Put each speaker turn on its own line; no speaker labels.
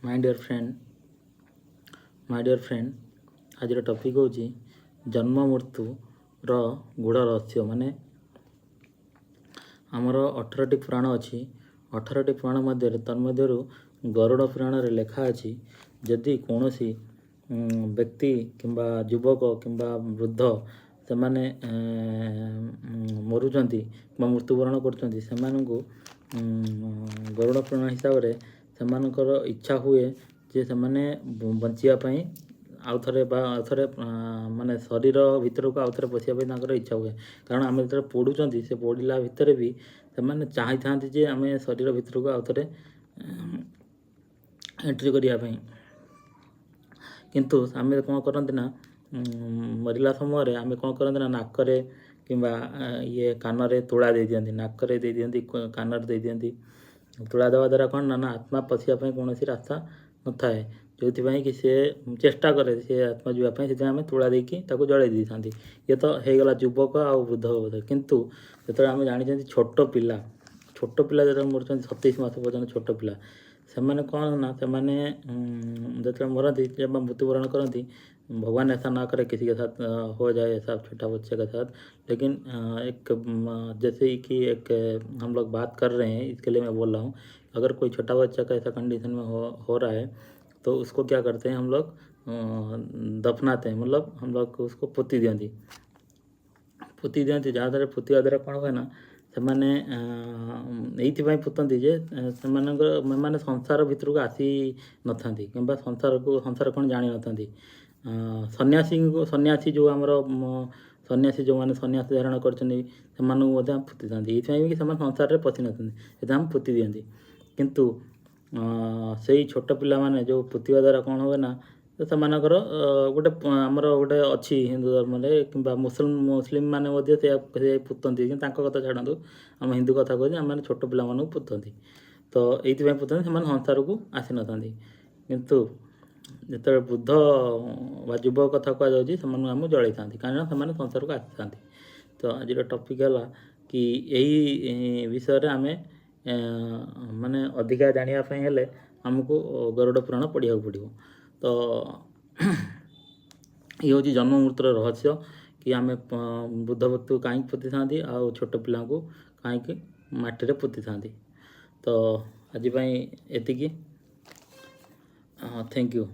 My dear friend आज topic हूँ जन्म मृत्यु गूढ़ रहस्य माने आमर 18टी पुराण अच्छी 18टी पुराण मध्य तन्मध्यरु गरुड़ पुराण रे लेखा अच्छी जदि कौन व्यक्ति किंबा युवक किंबा वृद्ध से माने मरुचंती मृत्युवरण करचंती सेमानंकु गरुड़ पुराण हिसाब रे सेमानकर इच्छा हुए जे सेमाने बंचिया पई आउ थरे माने शरीर भितर को आउ थरे पशिया पई तांकर इच्छा हुए कारण आम जो पढ़ुचंती से पढ़ला भितर भी सेमाने चाहि थांती जे आमे शरीर भितर को आउ थरे एंट्री करिया पई किंतु आमे कोन करंती ना मरिला समय आमे कोन करंती ना नाकरे किंबा ये कानरे तुला दे दियंती नाकरे दे दियंती कानरे दे दियंती तुला देवा द्वारा कौन ना आत्मा पशिया कौन रास्ता न थाए जो कि सी चेष्टा करे सी आत्मा जावाई से आम तुला देकी जड़े दी था ये तो होगला युवक आ वृद्ध बोध किंतु जो आम जानी छोट पिला जो मरुँच 27 मास पर्यटन छोट पिला से कौन ना से जो मरती जब मृत्युवरण करती भगवान ऐसा ना करे किसी के साथ हो जाए ऐसा छोटा बच्चे के साथ लेकिन एक जैसे कि एक हम लोग बात कर रहे हैं इसके लिए मैं बोल रहा हूँ अगर कोई छोटा बच्चा का ऐसा कंडीशन में हो रहा है तो उसको क्या करते हैं हम लोग दफनाते हैं मतलब हम लोग उसको पुती दियंती जहाँद्वारा पुतिया द्वारा कौन हुए ना से मैंने ये पुतंती जे से संसार भितर को आसी न था कि संसार कौन जानी न था सन्यासी जो आमर सन्यासी जो मैंने सन्यास धारण कर पुती था ये संसार में पशि न पुती दियंती किंतु से छोट पिला माने जो पुतिवा द्वारा कौन हुए ना तो से गोटे आमर गोटे अच्छी हिंदू धर्म कि मुस्लिम माने पुतंती कथा छाड़ू आम हिंदू कथा कहे आम छोट पिला पुतंती तो ये पुतंती से संसार को आसी न था किंतु जो वृद्ध बा युवक कथा कहुँ आम जड़े था कहीं से संसार को आसी था तो आज टॉपिक है कि यही विषय आम माने अधिका जानापी हेले आमको गरुड़ पुराण पढ़ा पड़ो तो ये हूँ जन्म मृत्युर रहस्य कि आम वृद्ध व्यक्ति कहीं पोती था आ छोट पिला कहीं माटी पोती था तो आज एति थैंक यू।